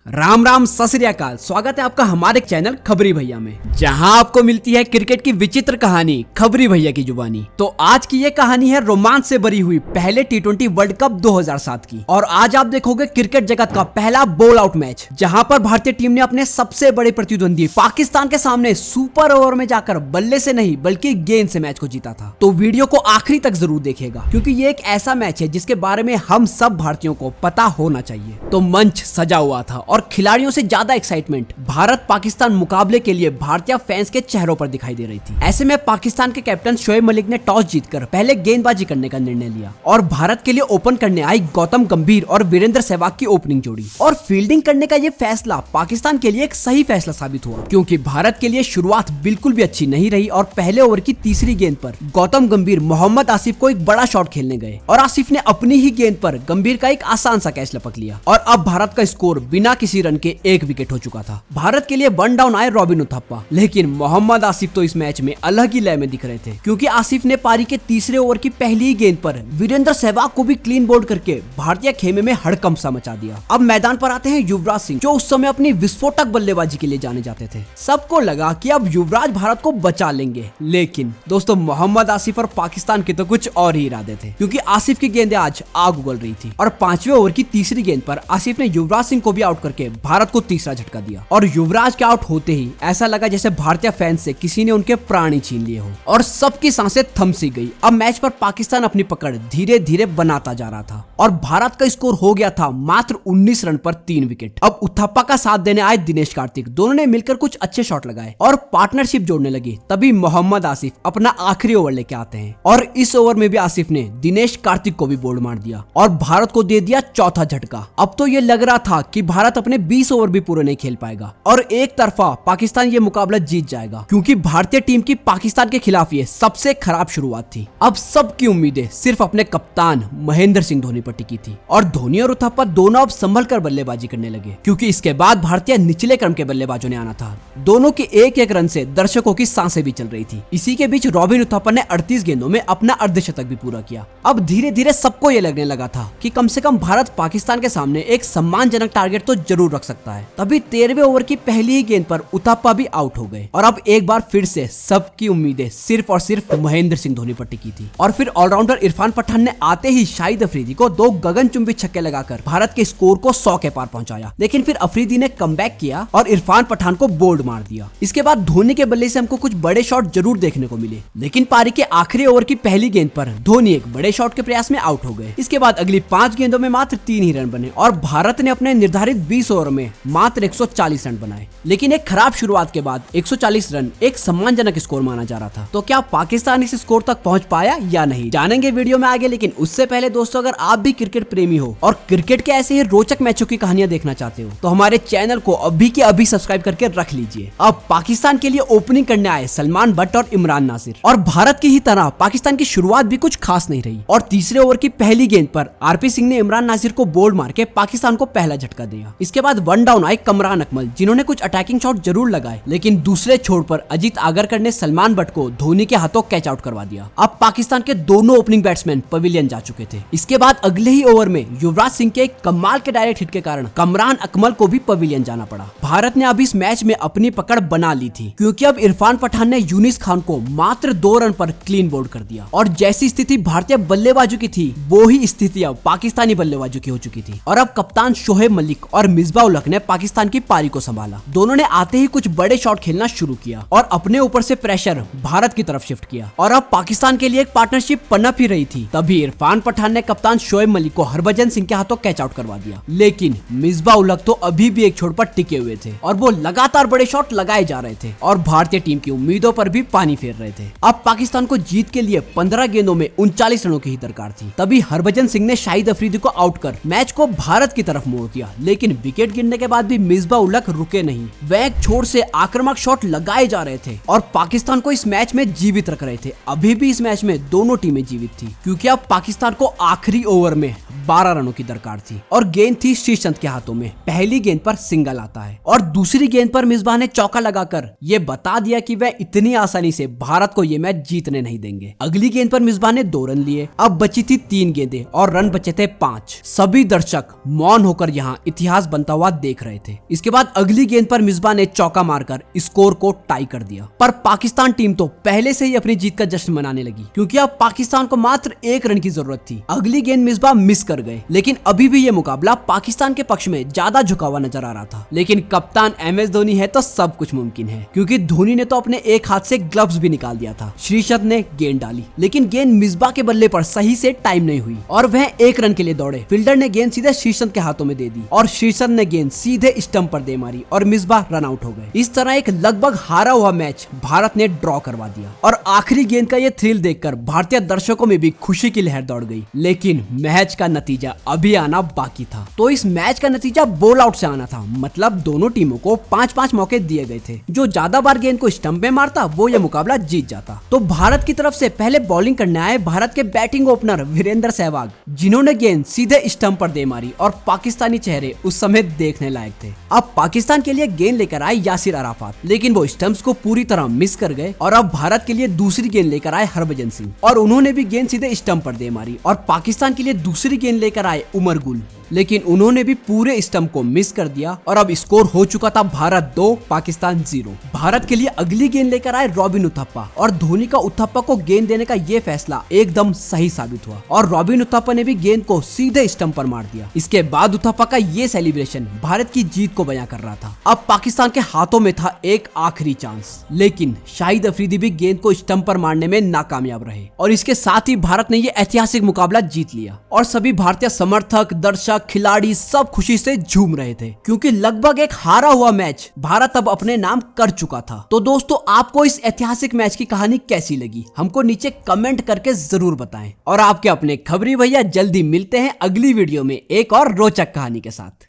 राम राम सत श्री अकाल। स्वागत है आपका हमारे चैनल खबरी भैया में, जहां आपको मिलती है क्रिकेट की विचित्र कहानी खबरी भैया की जुबानी। तो आज की ये कहानी है रोमांच से भरी हुई पहले टी20 वर्ल्ड कप 2007 की। और आज आप देखोगे क्रिकेट जगत का पहला बॉल आउट मैच, जहां पर भारतीय टीम ने अपने सबसे बड़े प्रतिद्वंदी पाकिस्तान के सामने सुपर ओवर में जाकर बल्ले से नहीं बल्कि गेंद से मैच को जीता था। तो वीडियो को आखिरी तक जरूर देखिएगा, क्योंकि ये एक ऐसा मैच है जिसके बारे में हम सब भारतीयों को पता होना चाहिए। तो मंच सजा हुआ था और खिलाड़ियों से ज्यादा एक्साइटमेंट भारत पाकिस्तान मुकाबले के लिए भारतीय फैंस के चेहरों पर दिखाई दे रही थी। ऐसे में पाकिस्तान के कैप्टन शोएब मलिक ने टॉस जीतकर पहले गेंदबाजी करने का निर्णय लिया और भारत के लिए ओपन करने आई गौतम गंभीर और वीरेंद्र सहवाग की ओपनिंग जोड़ी। और फील्डिंग करने का ये फैसला पाकिस्तान के लिए एक सही फैसला साबित हुआ, क्योंकि भारत के लिए शुरुआत बिल्कुल भी अच्छी नहीं रही और पहले ओवर की तीसरी गेंद पर गौतम गंभीर मोहम्मद आसिफ को एक बड़ा शॉट खेलने गए और आसिफ ने अपनी ही गेंद पर गंभीर का एक आसान सा कैच लपक लिया और अब भारत का स्कोर बिना किसी रन के 1 विकेट हो चुका था। भारत के लिए 1 डाउन आए रॉबिन उथप्पा, लेकिन मोहम्मद आसिफ तो इस मैच में अलग ही लय में दिख रहे थे, क्योंकि आसिफ ने पारी के तीसरे ओवर की पहली ही गेंद पर वीरेंद्र सहवाग को भी क्लीन बोल्ड करके भारतीय खेमे में हड़कंप सा मचा दिया। अब मैदान पर आते हैं युवराज सिंह, जो उस समय अपनी विस्फोटक बल्लेबाजी के लिए जाने जाते थे। सबको लगा कि अब युवराज भारत को बचा लेंगे, लेकिन दोस्तों मोहम्मद आसिफ और पाकिस्तान के तो कुछ और ही इरादे थे, क्योंकि आसिफ की गेंदें आज आग उगल रही थी और 5वें ओवर की तीसरी गेंद पर आसिफ ने युवराज सिंह को भी आउट करके भारत को तीसरा झटका दिया। और युवराज के आउट होते ही ऐसा लगा जैसे भारतीय फैंस से किसी ने उनके प्राण ही छीन लिए हो और सबकी सांसें थम सी गई। अब मैच पर पाकिस्तान अपनी पकड़ धीरे धीरे बनाता जा रहा था और भारत का स्कोर हो गया था मात्र 19 रन पर 3 विकेट। अब उथप्पा का साथ देने आए दिनेश कार्तिक, दोनों ने मिलकर कुछ अच्छे शॉट लगाए और पार्टनरशिप जोड़ने लगी। तभी मोहम्मद आसिफ अपना आखिरी ओवर लेके आते हैं और इस ओवर में भी आसिफ ने दिनेश कार्तिक को भी बोल्ड मार दिया और भारत को दे दिया चौथा झटका। अब तो ये लग रहा था कि भारत अपने 20 ओवर भी पूरे नहीं खेल पाएगा और एक तरफा पाकिस्तान ये मुकाबला जीत जाएगा, क्योंकि भारतीय टीम की पाकिस्तान के खिलाफ ये सबसे खराब शुरुआत थी। अब सबकी उम्मीदें सिर्फ अपने कप्तान महेंद्र सिंह धोनी पर टिकी थी और धोनी और उथप्पा दोनों अब संभल कर बल्लेबाजी करने लगे, क्योंकि इसके बाद भारतीय निचले क्रम के बल्लेबाजों ने आना था। दोनों के एक एक रन से दर्शकों की सांसें भी चल रही थी। इसी के बीच रॉबिन उथप्पा ने 38 गेंदों में अपना अर्धशतक भी पूरा किया। अब धीरे धीरे सबको ये लगने लगा था कि कम से कम भारत पाकिस्तान के सामने एक सम्मानजनक टारगेट तो जरूर रख सकता है। तभी 13वें ओवर की पहली ही गेंद पर उथप्पा भी आउट हो गए और अब एक बार फिर से सबकी उम्मीदें सिर्फ और सिर्फ महेंद्र सिंह धोनी पर टिकी थी। और फिर ऑलराउंडर इरफान पठान ने आते ही शाहिद अफरीदी को 2 गगनचुंबी छक्के लगाकर भारत के स्कोर को 100 के पार पहुंचाया। लेकिन फिर अफरीदी ने कमबैक किया और इरफान पठान को बोल्ड मार दिया। इसके बाद धोनी के बल्ले से हमको कुछ बड़े शॉट जरूर देखने को मिले, लेकिन पारी के आखिरी ओवर की पहली गेंद पर धोनी एक बड़े शॉट के प्रयास में आउट हो गए। इसके बाद अगली 5 गेंदों में मात्र 3 ही रन बने और भारत ने अपने निर्धारित 20 ओवर में मात्र 140 रन बनाए। लेकिन एक खराब शुरुआत के बाद 140 रन एक सम्मानजनक स्कोर माना जा रहा था। तो क्या पाकिस्तान इस स्कोर तक पहुंच पाया या नहीं, जानेंगे वीडियो में आगे। लेकिन उससे पहले दोस्तों, अगर आप भी क्रिकेट प्रेमी हो और क्रिकेट के ऐसे ही रोचक मैचों की कहानियां देखना चाहते हो, तो हमारे चैनल को अभी के अभी सब्सक्राइब करके रख लीजिए। अब पाकिस्तान के लिए ओपनिंग करने आए सलमान बट और इमरान नासिर, और भारत की ही तरह पाकिस्तान की शुरुआत भी कुछ खास नहीं रही और तीसरे ओवर की पहली गेंद पर आरपी सिंह ने इमरान नासिर को बोल्ड मार के पाकिस्तान को पहला झटका दिया। इसके बाद 1 डाउन आए कमरान अकमल, जिन्होंने कुछ अटैकिंग शॉट जरूर लगाए, लेकिन दूसरे छोर पर अजीत आगरकर ने सलमान बट को धोनी के हाथों कैच आउट करवा दिया। अब पाकिस्तान के दोनों ओपनिंग बैट्समैन पवेलियन जा चुके थे। इसके बाद अगले ही ओवर में युवराज सिंह के एक कमाल के डायरेक्ट हिट के कारण कमरान अकमल को भी पवेलियन जाना पड़ा। भारत ने अब इस मैच में अपनी पकड़ बना ली थी, क्योंकि अब इरफान पठान ने यूनिस खान को मात्र 2 रन पर क्लीन बोल्ड कर दिया और जैसी स्थिति भारतीय बल्लेबाजों की थी, वो ही स्थिति अब पाकिस्तानी बल्लेबाजों की हो चुकी थी। और अब कप्तान शोएब मलिक और मिसबाह उल हक ने पाकिस्तान की पारी को संभाला। दोनों ने आते ही कुछ बड़े शॉट खेलना शुरू किया और अपने ऊपर से प्रेशर भारत की तरफ शिफ्ट किया और अब पाकिस्तान के लिए एक पार्टनरशिप पनप ही रही थी। तभी इरफान पठान ने कप्तान शोएब मलिक को हरभजन सिंह के हाथों कैच आउट करवा दिया, लेकिन मिसबाह उल हक तो अभी भी एक छोर पर टिके हुए थे और वो लगातार बड़े शॉट लगाए जा रहे थे और भारतीय टीम की उम्मीदों पर भी पानी फेर रहे थे। अब पाकिस्तान को जीत के लिए 15 गेंदों में 39 रनों की ही दरकार थी। तभी हरभजन सिंह ने शाहिद अफरीदी को आउट कर मैच को भारत की तरफ मोड़ दिया, लेकिन विकेट गिरने के बाद भी मिसबाह उल हक रुके नहीं। वह एक छोर से आक्रामक शॉट लगाए जा रहे थे और पाकिस्तान को इस मैच में जीवित रख रहे थे। अभी भी इस मैच में दोनों टीमें जीवित थी, क्योंकि अब पाकिस्तान को आखिरी ओवर में 12 रनों की दरकार थी और गेंद थी श्रीसंत के हाथों में। पहली गेंद पर सिंगल आता है और दूसरी गेंद पर मिसबाह ने चौका लगाकर ये बता दिया कि वह इतनी आसानी से भारत को ये मैच जीतने नहीं देंगे। अगली गेंद पर मिसबाह ने 2 रन लिए। अब बची थी 3 गेंदें और रन बचे थे 5। सभी दर्शक मौन होकर यहाँ इतिहास बनता हुआ देख रहे थे। इसके बाद अगली गेंद पर मिसबाह ने चौका मारकर स्कोर को टाई कर दिया। पर पाकिस्तान टीम तो पहले से ही अपनी जीत का जश्न मनाने लगी क्योंकि अब पाकिस्तान को मात्र 1 रन की जरूरत थी। अगली गेंद मिसबाह मिस कर गए, लेकिन अभी भी ये मुकाबला पाकिस्तान के पक्ष में ज्यादा झुका हुआ नजर आ रहा था। लेकिन कप्तान MS धोनी है तो सब कुछ मुमकिन है, क्योंकि धोनी ने तो अपने एक हाथ से ग्लव्स भी निकाल दिया था। श्रीसंत ने गेंद डाली, लेकिन गेंद मिसबाह के बल्ले पर सही से टाइम नहीं हुई और वह 1 रन के लिए दौड़े। फील्डर ने गेंद सीधे श्रीसंत के हाथों में दे दी और श्रीसंत ने गेंद सीधे स्टंप पर दे मारी और मिसबाह रन आउट हो गए। इस तरह एक लगभग हारा हुआ मैच भारत ने ड्रॉ करवा दिया और आखिरी गेंद का ये थ्रिल देखकर भारतीय दर्शकों में भी खुशी की लहर दौड़ गई। लेकिन मैच का नतीजा अभी आना बाकी था। तो इस मैच का नतीजा बॉल आउट से आना था, मतलब दोनों टीमों को 5-5 मौके दिए गए थे। जो ज्यादा बार गेंद को स्टंप में मारता वो ये मुकाबला जीत जाता। तो भारत की तरफ से पहले बॉलिंग करने आए भारत के बैटिंग ओपनर वीरेंद्र सहवाग, जिन्होंने गेंद सीधे स्टंप पर दे मारी और पाकिस्तानी चेहरे उस समय देखने लायक थे। अब पाकिस्तान के लिए गेंद लेकर आए यासिर अराफात, लेकिन वो स्टंप्स को पूरी तरह मिस कर गए। और अब भारत के लिए दूसरी गेंद लेकर आए हरभजन सिंह और उन्होंने भी गेंद सीधे स्टंप पर दे मारी। और पाकिस्तान के लिए दूसरी गेंद लेकर आए उमर गुल, लेकिन उन्होंने भी पूरे स्टंप को मिस कर दिया और अब स्कोर हो चुका था भारत 2 पाकिस्तान 0। भारत के लिए अगली गेंद लेकर आए रॉबिन उथप्पा और धोनी का उथप्पा को गेंद देने का ये फैसला एकदम सही साबित हुआ और रॉबिन उथप्पा ने भी गेंद को सीधे स्टंप पर मार दिया। इसके बाद उथप्पा का ये सेलिब्रेशन भारत की जीत को बयां कर रहा था। अब पाकिस्तान के हाथों में था एक आखिरी चांस, लेकिन शाहिद अफरीदी भी गेंद को स्टंप पर मारने में नाकामयाब रहे और इसके साथ ही भारत ने ये ऐतिहासिक मुकाबला जीत लिया। और सभी भारतीय समर्थक, दर्शक, खिलाड़ी सब खुशी से झूम रहे थे क्योंकि लगभग एक हारा हुआ मैच भारत अब अपने नाम कर चुका था। तो दोस्तों, आपको इस ऐतिहासिक मैच की कहानी कैसी लगी हमको नीचे कमेंट करके जरूर बताएं। और आपके अपने खबरी भैया जल्दी मिलते हैं अगली वीडियो में एक और रोचक कहानी के साथ।